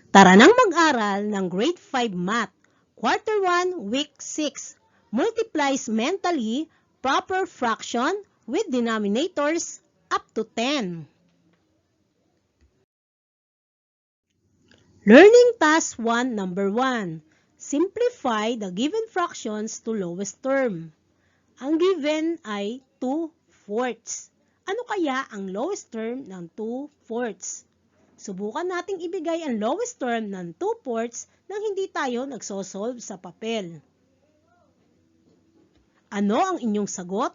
Tara nang mag-aral ng Grade 5 Math, Quarter 1, Week 6. Multiplies mentally, proper fraction with denominators up to 10. Learning Task 1, Number 1. Simplify the given fractions to lowest term. Ang given ay 2/4. Ano kaya ang lowest term ng 2/4? Subukan nating ibigay ang lowest term ng 2/4 nang hindi tayo nagsosolve sa papel. Ano ang inyong sagot?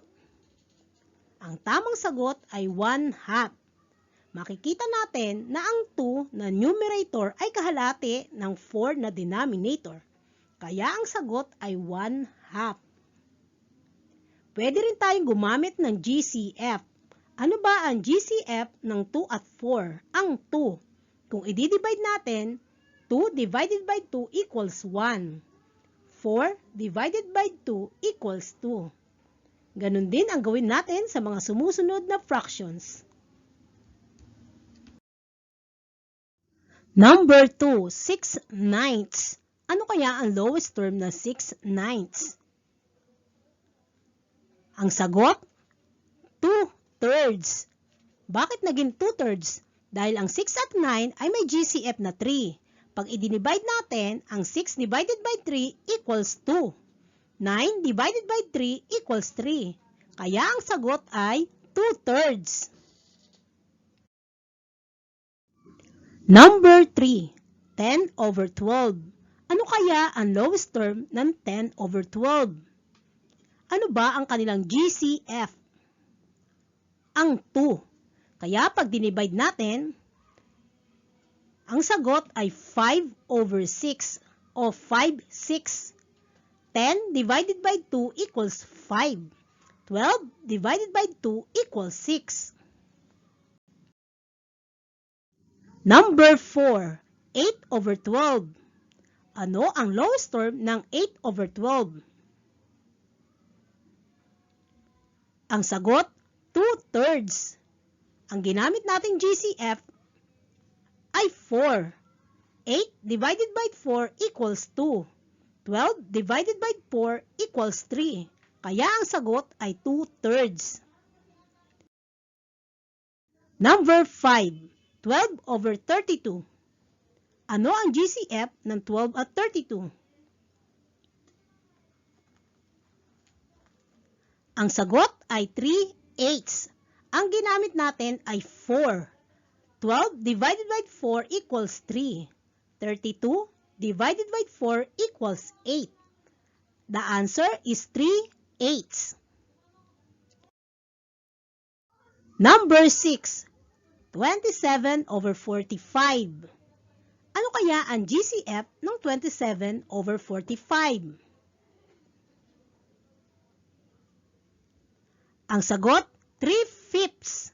Ang tamang sagot ay 1/2. Makikita natin na ang 2 na numerator ay kahalati ng 4 na denominator. Kaya ang sagot ay 1/2. Pwede rin tayong gumamit ng GCF. Ano ba ang GCF ng 2 at 4? Ang 2. Kung i-divide natin, 2 divided by 2 equals 1. 4 divided by 2 equals 2. Ganun din ang gawin natin sa mga sumusunod na fractions. Number 2, 6/9. Ano kaya ang lowest term ng 6/9? Ang sagot, 2/3. Bakit naging 2/3? Dahil ang 6 at 9 ay may GCF na 3. Pag i-divide natin, ang 6 divided by 3 equals 2. 9 divided by 3 equals 3. Kaya ang sagot ay 2/3. Number 3, 10/12. Ano kaya ang lowest term ng 10/12? Ano ba ang kanilang GCF? Ang 2. Kaya pag dinivide natin, ang sagot ay 5/6 o 5/6. 10 divided by 2 equals 5. 12 divided by 2 equals 6. Number 4, 8/12. Ano ang lowest term ng 8/12? Ang sagot, 2/3. Ang ginamit nating GCF ay 4. 8 divided by 4 equals 2. 12 divided by 4 equals 3. Kaya ang sagot ay 2/3. Number 5, 12/32. Ano ang GCF ng 12 at 32? Ang sagot ay 3/8. Ang ginamit natin ay 4. 12 divided by 4 equals 3. 32 divided by 4 equals 8. The answer is 3/8. Number 6, 27/45. Ano kaya ang GCF ng 27/45? Ang sagot, 3/5.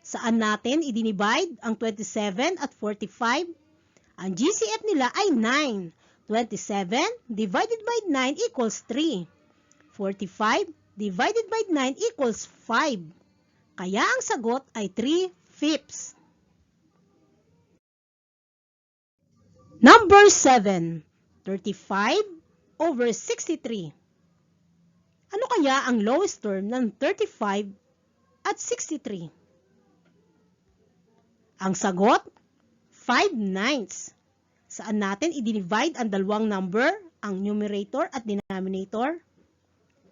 Saan natin i-divide ang 27 at 45? Ang GCF nila ay 9. 27 divided by 9 equals 3. 45 divided by 9 equals 5. Kaya ang sagot ay 3/5. Number 7, 35/63. Ano kaya ang lowest term ng 35 at 63? Ang sagot, 5/9. Saan natin i-divide ang dalawang number, ang numerator at denominator?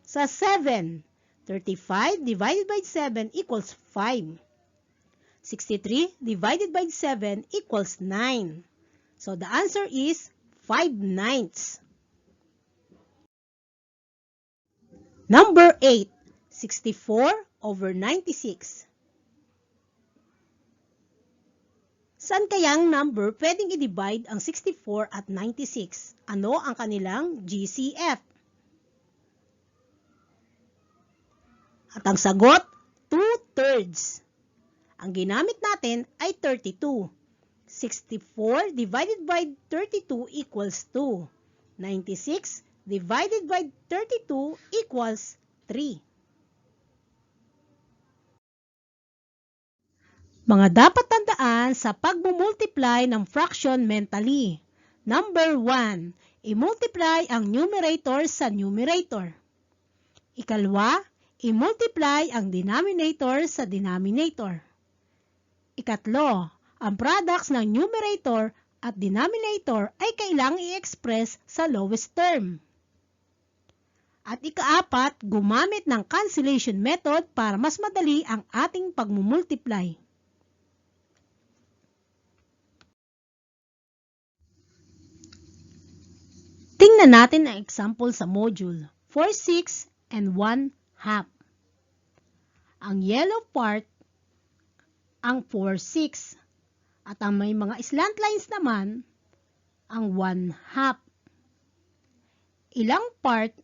Sa 7. 35 divided by 7 equals 5. 63 divided by 7 equals 9. So the answer is 5/9. Number 8, 64/96. Saan kayang number pwedeng i-divide ang 64 at 96? Ano ang kanilang GCF? At ang sagot, 2/3. Ang ginamit natin ay 32. 64 divided by 32 equals 2. 96 divided by 32 equals 3. Mga dapat tandaan sa pagmumultiply ng fraction mentally. Number 1, i-multiply ang numerator sa numerator. Ikalwa, i-multiply ang denominator sa denominator. Ikatlo, ang products ng numerator at denominator ay kailangang i-express sa lowest term. At ikaapat, gumamit ng cancellation method para mas madali ang ating pagmumultiply. Tingnan natin ang example sa module 4/6 and 1/2. Ang yellow part, ang 4/6. At ang may mga slant lines naman, ang 1/2. Ilang part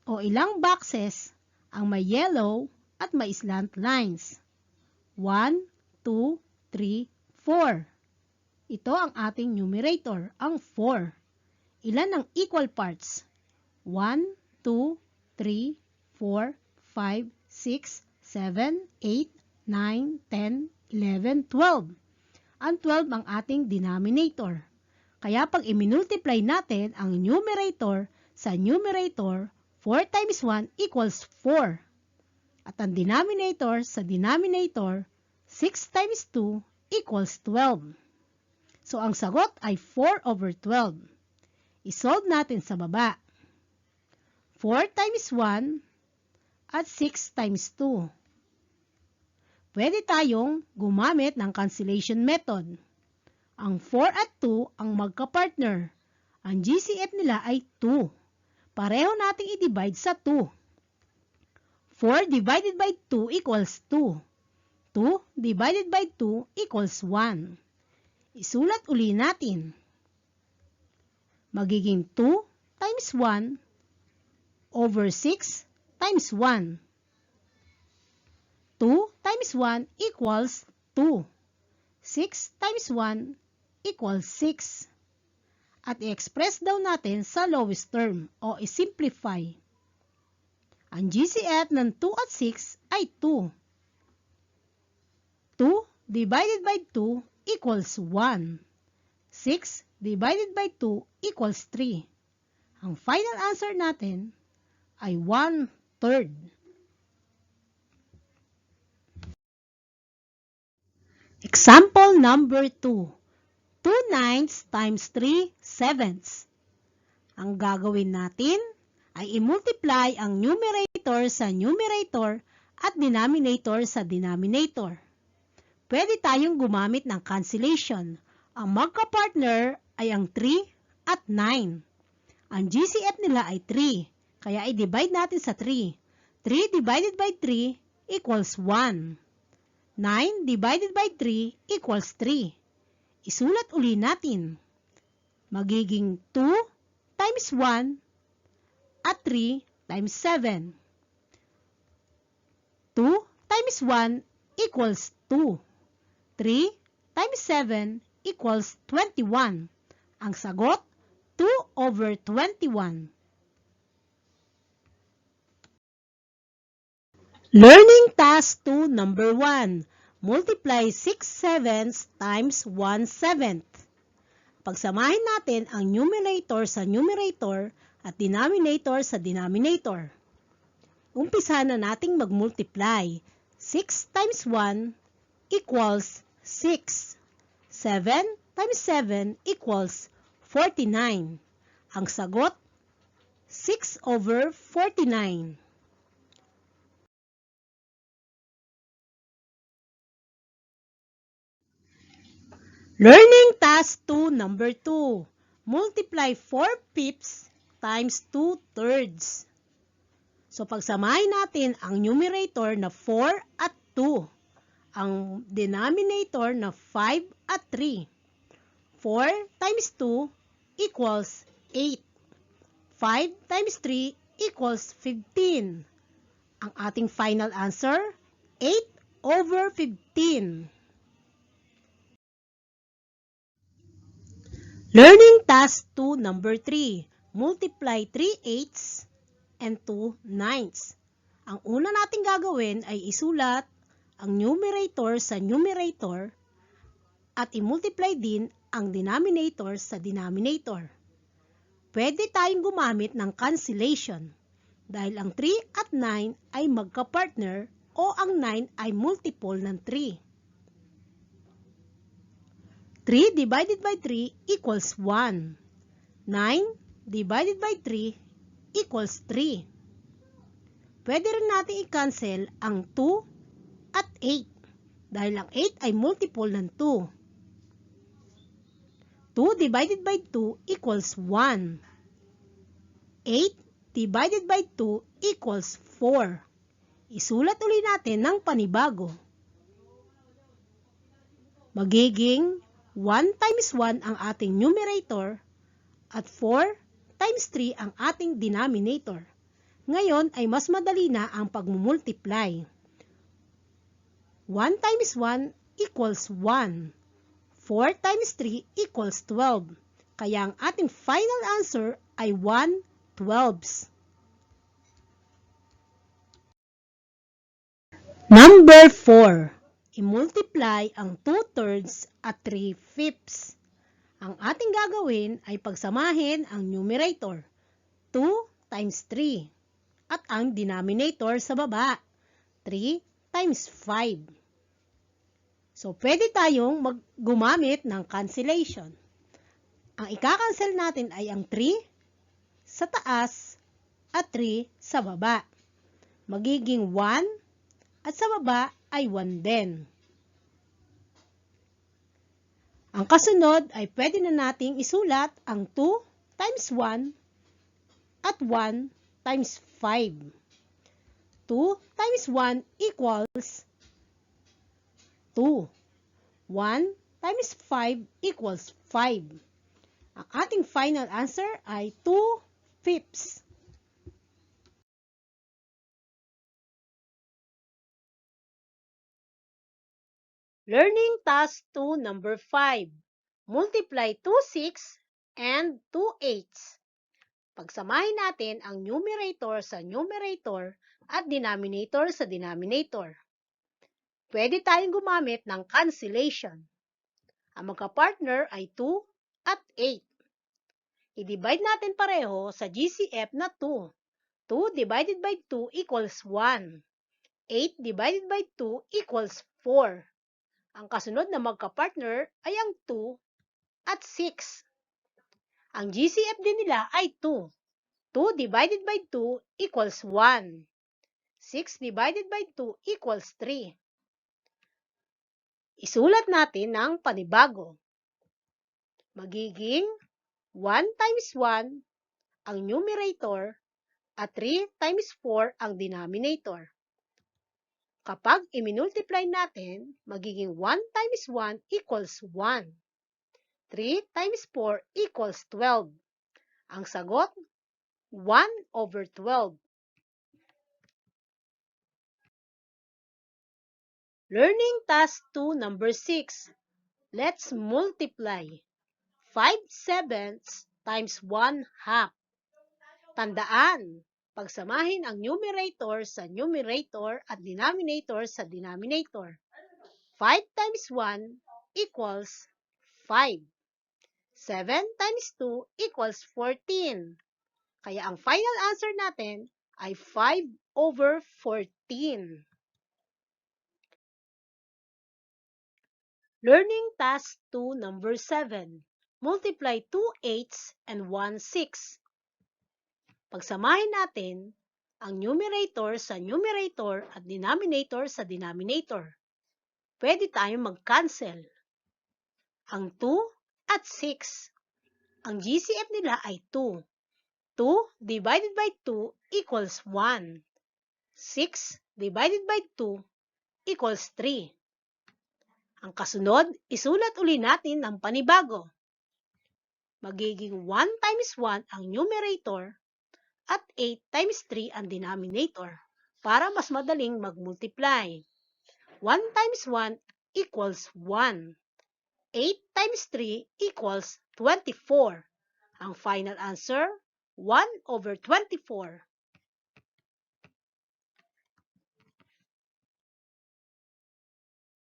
o ilang boxes ang may yellow at may slant lines? 1, 2, 3, 4. Ito ang ating numerator, ang 4. Ilan ang equal parts? 1, 2, 3, 4, 5, 6, 7, 8, 9, 10, 11, 12. Ang 12 ang ating denominator. Kaya pag i-multiply natin ang numerator sa numerator, 4 times 1 equals 4. At ang denominator sa denominator, 6 times 2 equals 12. So ang sagot ay 4/12. I-solve natin sa baba. 4 times 1 at 6 times 2. Pwede tayong gumamit ng cancellation method. Ang 4 at 2 ang magka-partner. Ang GCF nila ay 2. Pareho nating i-divide sa 2. 4 divided by 2 equals 2. 2 divided by 2 equals 1. Isulat uli natin. Magiging 2 times 1 over 6 times 1. 2 times 1 equals 2. 6 times 1 equals 6. At i-express daw natin sa lowest term o i-simplify. Ang GCF ng 2 at 6 ay 2. 2 divided by 2 equals 1. 6 divided by 2 equals 3. Ang final answer natin ay 1/3. Example number 2. 2/9 times 3/7. Ang gagawin natin ay i-multiply ang numerator sa numerator at denominator sa denominator. Pwede tayong gumamit ng cancellation. Ang magka-partner ay ang 3 at 9. Ang GCF nila ay 3, kaya i-divide natin sa 3. 3 divided by 3 equals 1. 9 divided by 3 equals 3. Isulat uli natin. Magiging 2 times 1 at 3 times 7. 2 times 1 equals 2. 3 times 7 equals 21. Ang sagot, 2/21. Learning Task 2 number 1. Multiply 6/7 times 1/7. Pagsamahin natin ang numerator sa numerator at denominator sa denominator. Umpisa na nating mag-multiply. 6 times 1 equals 6. 7 times 7 equals 49. Ang sagot, 6/49. Learning Task 2 number 2. Multiply 4/5 times 2/3. So pagsamahin natin ang numerator na 4 at 2. Ang denominator na 5 at 3. 4 times 2 equals 8. 5 times 3 equals 15. Ang ating final answer, 8/15. Learning Task 2 number 3. Multiply 3/8 and 2/9. Ang una nating gagawin ay isulat ang numerator sa numerator at i-multiply din ang denominator sa denominator. Pwede tayong gumamit ng cancellation dahil ang 3 at 9 ay magka-partner o ang 9 ay multiple ng 3. 3 divided by 3 equals 1. 9 divided by 3 equals 3. Pwede rin natin i-cancel ang 2 at 8 dahil ang 8 ay multiple ng 2. 2 divided by 2 equals 1. 8 divided by 2 equals 4. Isulat ulit natin ng panibago. Magiging 1 times 1 ang ating numerator at 4 times 3 ang ating denominator. Ngayon ay mas madali na ang pagmumultiply. 1 times 1 equals 1. 4 times 3 equals 12. Kaya ang ating final answer ay 1/12. Number 4. I-multiply ang 2/3 at 3/5. Ang ating gagawin ay pagsamahin ang numerator, 2 times 3, at ang denominator sa baba, 3 times 5. So, pwede tayong gumamit ng cancellation. Ang ika-cancel natin ay ang 3 sa taas at 3 sa baba. Magiging 1 at sa baba ay 1 din. Ang kasunod ay pwede na nating isulat ang 2 times 1 at 1 times 5. 2 times 1 equals 2. 1 times 5 equals 5. Ang ating final answer ay 2/5. Learning Task 2 number 5. Multiply 2 6 and 2 8s. Pagsamahin natin ang numerator sa numerator at denominator sa denominator. Pwede tayong gumamit ng cancellation. Ang magka-partner ay 2 at 8. I-divide natin pareho sa GCF na 2. 2 divided by 2 equals 1. 8 divided by 2 equals 4. Ang kasunod na magka-partner ay ang 2 at 6. Ang GCF din nila ay 2. 2 divided by 2 equals 1. 6 divided by 2 equals 3. Isulat natin ng panibago. Magiging 1 times 1 ang numerator at 3 times 4 ang denominator. Kapag i-multiply natin, magiging 1 times 1 equals 1. 3 times 4 equals 12. Ang sagot, 1/12. Learning Task 2 number 6. Let's multiply 5/7 times 1/2. Tandaan, pagsamahin ang numerator sa numerator at denominator sa denominator. 5 times 1 equals 5. 7 times 2 equals 14. Kaya ang final answer natin ay 5/14. Learning Task 2 number 7. Multiply 2 8s and 1 6. Pagsamahin natin ang numerator sa numerator at denominator sa denominator. Pwede tayong mag-cancel. Ang 2 at 6. Ang GCF nila ay 2. 2 divided by 2 equals 1. 6 divided by 2 equals 3. Ang kasunod, isulat uli natin ng panibago. Magiging 1 times 1 ang numerator at 8 times 3 ang denominator para mas madaling mag-multiply. 1 times 1 equals 1. 8 times 3 equals 24. Ang final answer, 1/24.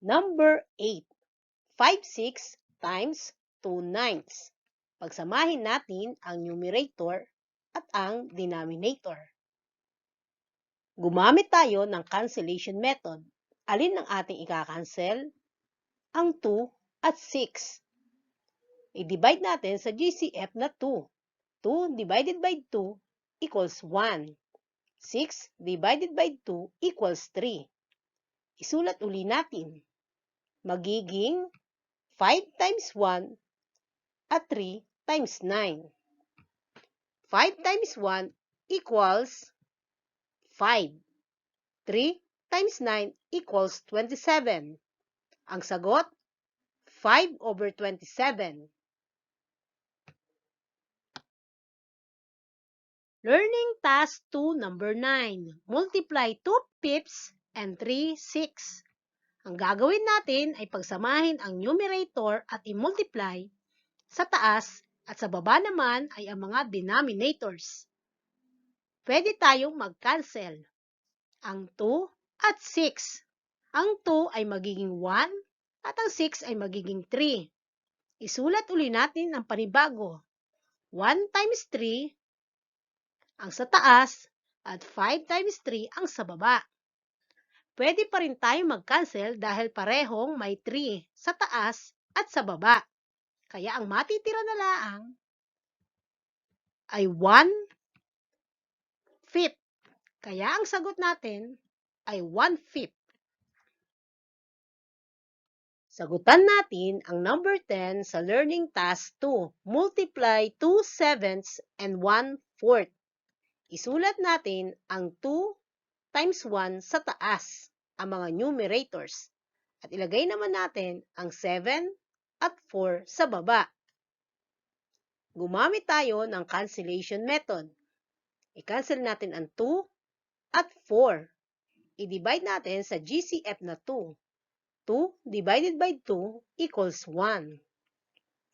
Number 8. 5/6 times 2/9. Pagsamahin natin ang numerator at ang denominator. Gumamit tayo ng cancellation method. Alin ang ating ika-cancel? Ang 2 at 6. I-divide natin sa GCF na 2. 2 divided by 2 equals 1. 6 divided by 2 equals 3. Isulat uli natin. Magiging 5 times 1 at 3 times 9. 5 times 1 equals 5. 3 times 9 equals 27. Ang sagot, 5/27. Learning Task 2 number 9. Multiply 2 fifths and 3/6. Ang gagawin natin ay pagsamahin ang numerator at i-multiply. Sa taas at sa baba naman ay ang mga denominators. Pwede tayong mag-cancel. Ang 2 at 6. Ang 2 ay magiging 1 at ang 6 ay magiging 3. Isulat uli natin ang panibago. 1 times 3 ang sa taas at 5 times 3 ang sa baba. Pwede pa rin tayo mag-cancel dahil parehong may 3 sa taas at sa baba. Kaya ang matitira na laang ay 1/5. Kaya ang sagot natin ay 1/5. Sagutan natin ang number 10 sa Learning Task 2. Multiply 2/7 and 1/4. Isulat natin ang 2 times 1 sa taas, ang mga numerators. At ilagay naman natin ang 7 at 4 sa baba. Gumamit tayo ng cancellation method. I-cancel natin ang 2 at 4. I-divide natin sa GCF na 2. 2 divided by 2 equals 1.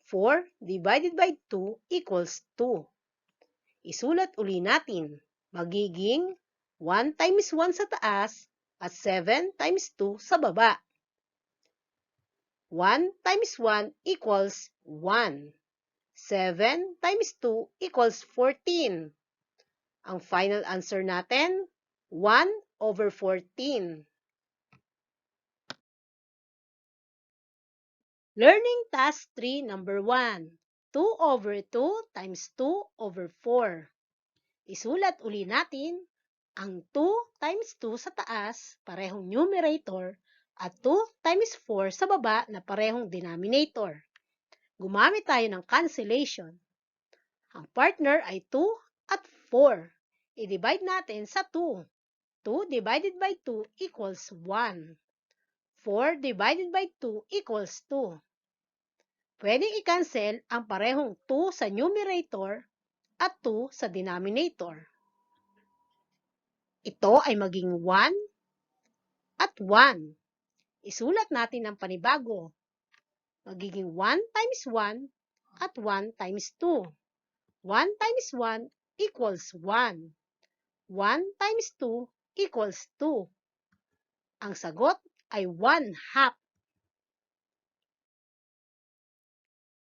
4 divided by 2 equals 2. Isulat uli natin. Magiging 1 times 1 sa taas at 7 times 2 sa baba. 1 times 1 equals 1. 7 times 2 equals 14. Ang final answer natin, 1/14. Learning Task 3 number 1. 2/2 times 2/4. Isulat uli natin ang 2 times 2 sa taas, parehong numerator, at 2 times 4 sa baba na parehong denominator. Gumamit tayo ng cancellation. Ang partner ay 2 at 4. I-divide natin sa 2. 2 divided by 2 equals 1. 4 divided by 2 equals 2. Pwedeng i-cancel ang parehong 2 sa numerator at 2 sa denominator. Ito ay maging 1 at 1. Isulat natin ang panibago. Magiging 1 times 1 at 1 times 2. 1 times 1 equals 1. 1 times 2 equals 2. Ang sagot ay 1/2.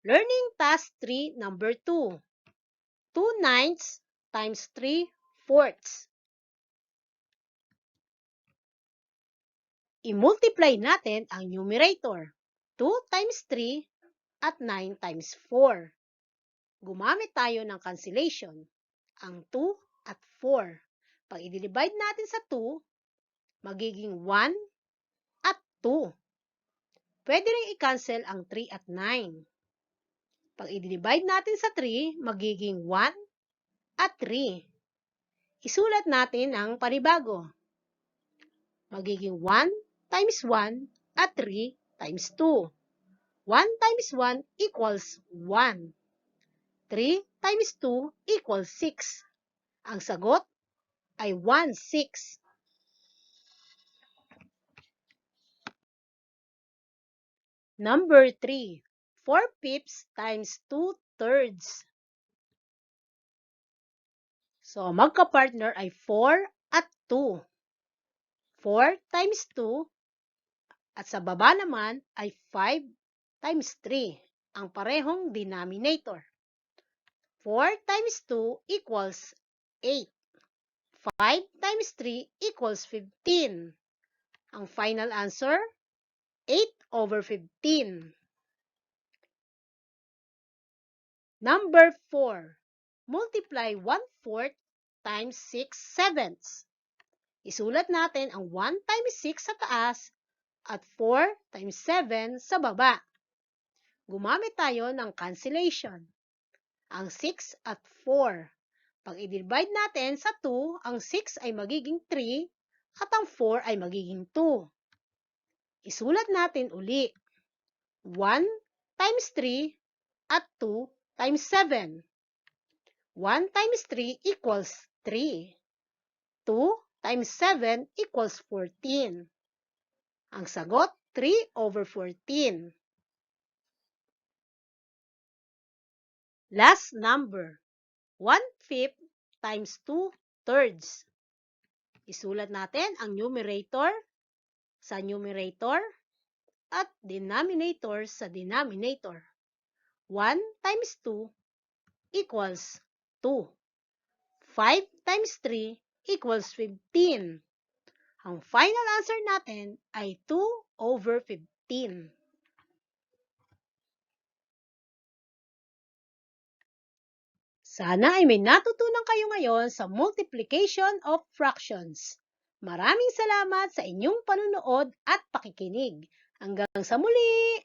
Learning Task 3 number 2. 2/9 times 3/4. I-multiply natin ang numerator. 2 times 3 at 9 times 4. Gumamit tayo ng cancellation. Ang 2 at 4. Pag i-divide natin sa 2, magiging 1 at 2. Pwede rin i-cancel ang 3 at 9. Pag i-divide natin sa 3, magiging 1 at 3. Isulat natin ang panibago. Magiging 1 times 1 at 3 times 2. 1 times 1 equals 1. 3 times 2 equals 6. Ang sagot ay 1/6. Number 3. 4/5 times 2/3. So, magka-partner ay 4 at 2. 4 times 2 at sa baba naman ay 5 times 3, ang parehong denominator. 4 times 2 equals 8. 5 times 3 equals 15. Ang final answer, 8/15. Number 4. Multiply 1/4 times 6/7. Isulat natin ang 1 times 6 sa taas at 4 times 7 sa baba. Gumamit tayo ng cancellation. Ang 6 at 4. Pag i-divide natin sa 2, ang 6 ay magiging 3 at ang 4 ay magiging 2. Isulat natin uli. 1 times 3 at 2 times 7. 1 times 3 equals 3. 2 times 7 equals 14. Ang sagot, 3/14. Last number, 1/5 times 2/3. Isulat natin ang numerator sa numerator at denominator sa denominator. 1 times 2 equals 2. 5 times 3 equals 15. Ang final answer natin ay 2/15. Sana ay may natutunan kayo ngayon sa multiplication of fractions. Maraming salamat sa inyong panunood at pakikinig. Hanggang sa muli!